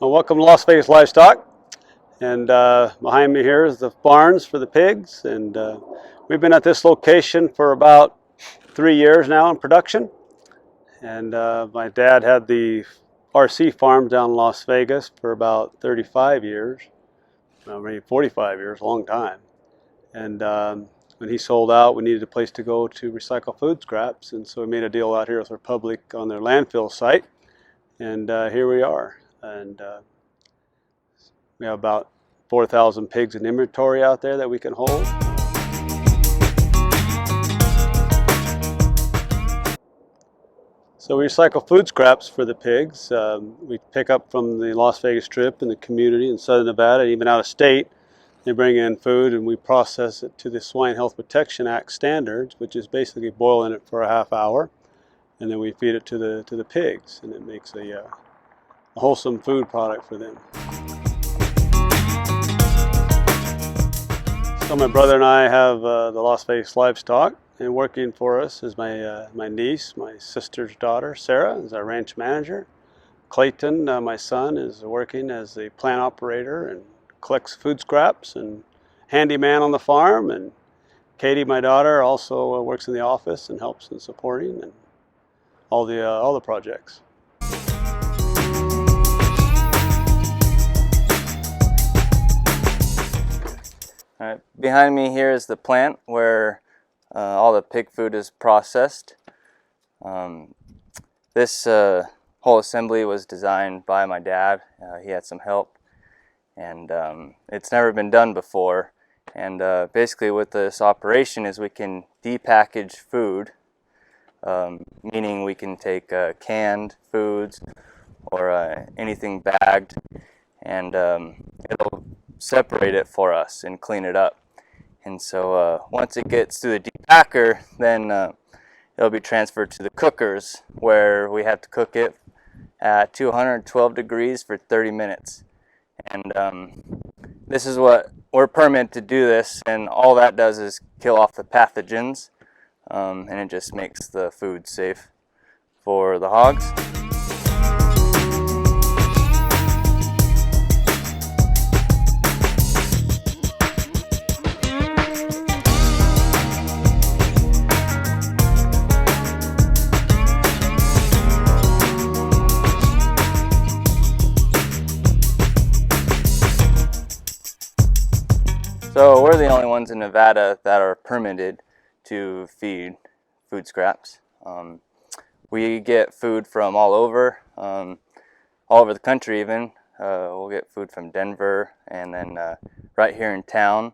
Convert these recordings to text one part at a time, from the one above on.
Well, welcome to Las Vegas Livestock, and behind me here is the barns for the pigs, and we've been at this location for about 3 years now in production. And my dad had the RC farm down in Las Vegas for about 35 years, well, maybe 45 years, a long time. And when he sold out, we needed a place to go to recycle food scraps, and so we made a deal out here with Republic on their landfill site, and here we are. And we have about 4,000 pigs in inventory out there that we can hold. So we recycle food scraps for the pigs. We pick up from the Las Vegas Strip and the community in southern Nevada, even out of state. They bring in food and we process it to the Swine Health Protection Act standards, which is basically boiling it for a half hour, and then we feed it to the pigs, and it makes a wholesome food product for them. So my brother and I have the Las Vegas Livestock, and working for us is my niece, my sister's daughter, Sarah, is our ranch manager. Clayton, my son, is working as a plant operator and collects food scraps and handyman on the farm. And Katie, my daughter, also works in the office and helps in supporting and all the projects. All right, behind me here is the plant where all the pig food is processed. This whole assembly was designed by my dad. He had some help, and it's never been done before. And basically with this operation is we can depackage food, meaning we can take canned foods or anything bagged, and it'll separate it for us and clean it up. And so once it gets through the depacker, then it'll be transferred to the cookers, where we have to cook it at 212 degrees for 30 minutes. And this is what we're permitted to do this, and all that does is kill off the pathogens, and it just makes the food safe for the hogs. So we're the only ones in Nevada that are permitted to feed food scraps. We get food from all over the country even. We'll get food from Denver, and then right here in town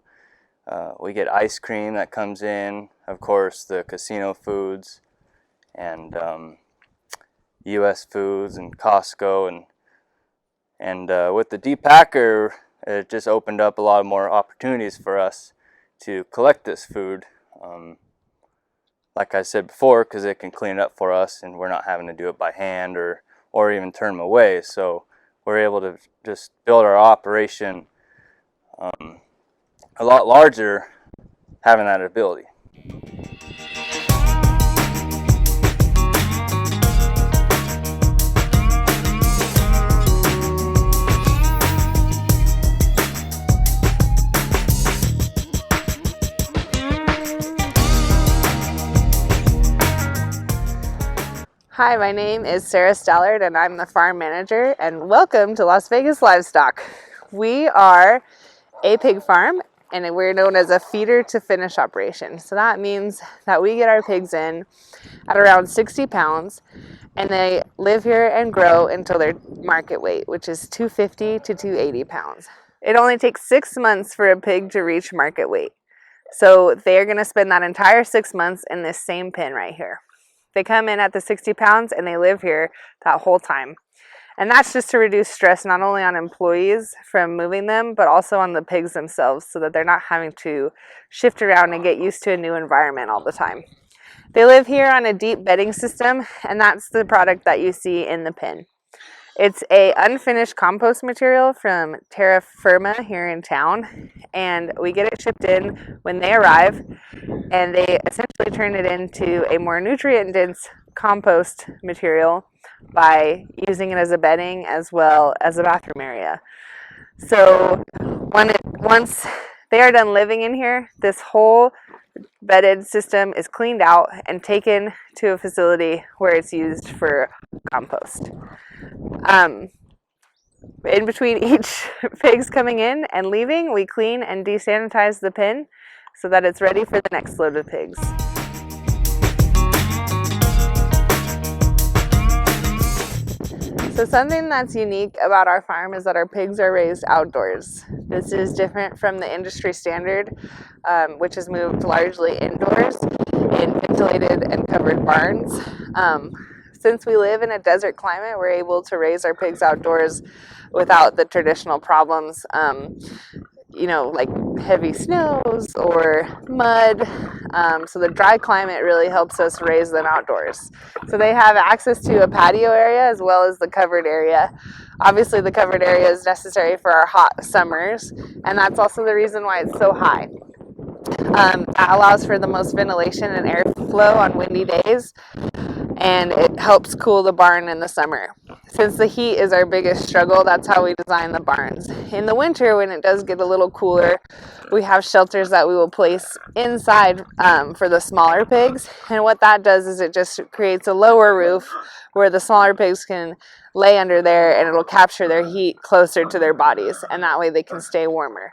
we get ice cream that comes in, of course the casino foods, and US Foods and Costco, and with the depacker, it just opened up a lot more opportunities for us to collect this food, like I said before, because it can clean it up for us and we're not having to do it by hand or even turn them away. So we're able to just build our operation a lot larger, having that ability. Hi, my name is Sarah Stallard and I'm the farm manager, and welcome to Las Vegas Livestock. We are a pig farm, and we're known as a feeder to finish operation. So that means that we get our pigs in at around 60 pounds and they live here and grow until their market weight, which is 250 to 280 pounds. It only takes 6 months for a pig to reach market weight. So they're going to spend that entire 6 months in this same pen right here. They come in at the 60 pounds and they live here that whole time. And that's just to reduce stress not only on employees from moving them, but also on the pigs themselves, so that they're not having to shift around and get used to a new environment all the time. They live here on a deep bedding system, and that's the product that you see in the pen. It's a unfinished compost material from Terra Firma here in town, and we get it shipped in when they arrive, and they essentially turn it into a more nutrient-dense compost material by using it as a bedding as well as a bathroom area. So once they are done living in here, this whole bedded system is cleaned out and taken to a facility where it's used for compost. In between each pigs coming in and leaving, we clean and desanitize the pen so that it's ready for the next load of pigs. So something that's unique about our farm is that our pigs are raised outdoors. This is different from the industry standard, which is moved largely indoors in ventilated and covered barns. Since we live in a desert climate, we're able to raise our pigs outdoors without the traditional problems, like heavy snows or mud. So the dry climate really helps us raise them outdoors. So they have access to a patio area as well as the covered area. Obviously the covered area is necessary for our hot summers, and that's also the reason why it's so high. That allows for the most ventilation and airflow on windy days, and it helps cool the barn in the summer. Since the heat is our biggest struggle, that's how we design the barns. In the winter, when it does get a little cooler, we have shelters that we will place inside for the smaller pigs. And what that does is it just creates a lower roof where the smaller pigs can lay under there, and it'll capture their heat closer to their bodies, and that way they can stay warmer.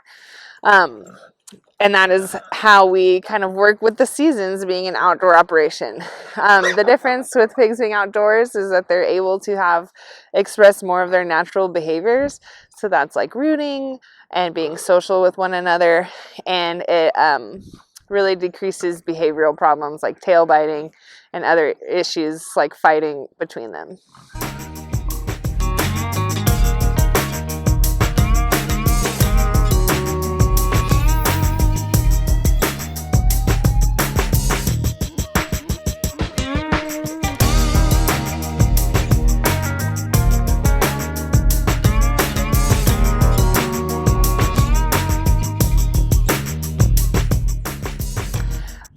And that is how we kind of work with the seasons being an outdoor operation. The difference with pigs being outdoors is that they're able to express more of their natural behaviors. So that's like rooting and being social with one another. And it really decreases behavioral problems like tail biting and other issues like fighting between them.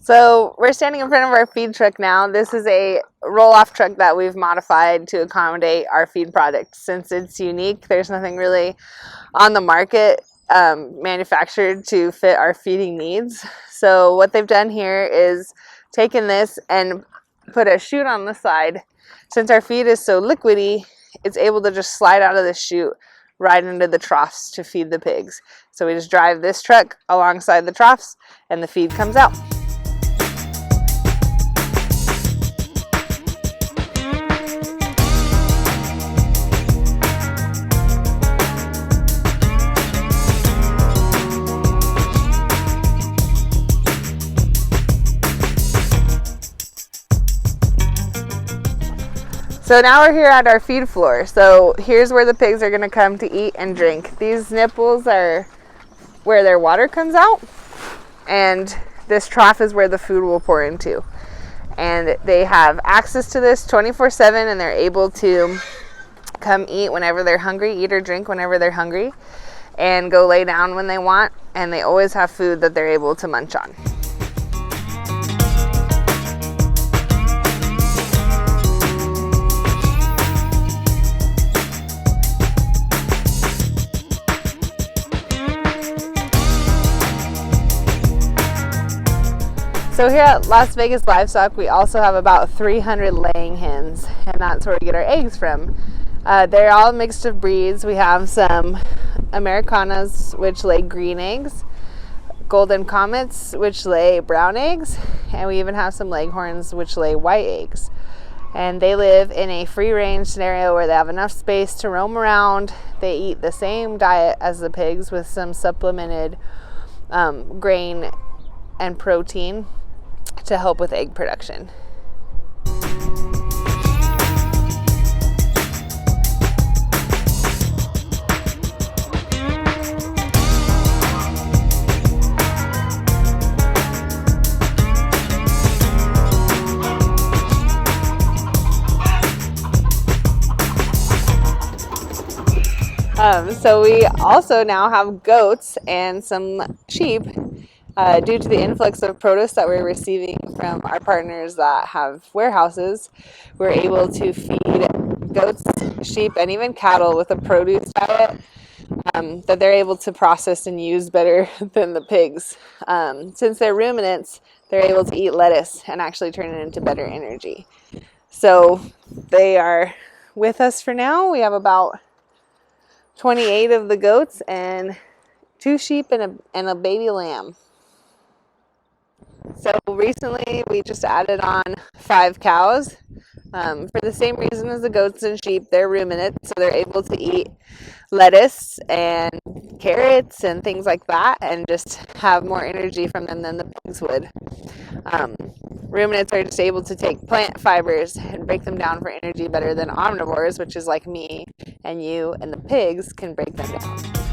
So we're standing in front of our feed truck now. This is a roll-off truck that we've modified to accommodate our feed product. Since it's unique, there's nothing really on the market manufactured to fit our feeding needs. So what they've done here is taken this and put a chute on the side. Since our feed is so liquidy, it's able to just slide out of the chute right into the troughs to feed the pigs. So we just drive this truck alongside the troughs and the feed comes out. So now we're here at our feed floor. So here's where the pigs are going to come to eat and drink. These nipples are where their water comes out, and this trough is where the food will pour into. And they have access to this 24/7, and they're able to come eat whenever they're hungry, eat or drink whenever they're hungry, and go lay down when they want, and they always have food that they're able to munch on. So here at Las Vegas Livestock, we also have about 300 laying hens, and that's where we get our eggs from. They're all mixed of breeds. We have some Americanas, which lay green eggs, Golden Comets, which lay brown eggs, and we even have some Leghorns, which lay white eggs. And they live in a free-range scenario where they have enough space to roam around. They eat the same diet as the pigs with some supplemented grain and protein to help with egg production. So we also now have goats and some sheep, Due to the influx of produce that we're receiving from our partners that have warehouses, we're able to feed goats, sheep, and even cattle with a produce diet that they're able to process and use better than the pigs. Since they're ruminants, they're able to eat lettuce and actually turn it into better energy. So they are with us for now. We have about 28 of the goats and 2 sheep and a baby lamb. So recently we just added on 5 cows for the same reason as the goats and sheep. They're ruminants, so they're able to eat lettuce and carrots and things like that and just have more energy from them than the pigs would. Ruminants are just able to take plant fibers and break them down for energy better than omnivores, which is like me and you and the pigs, can break them down.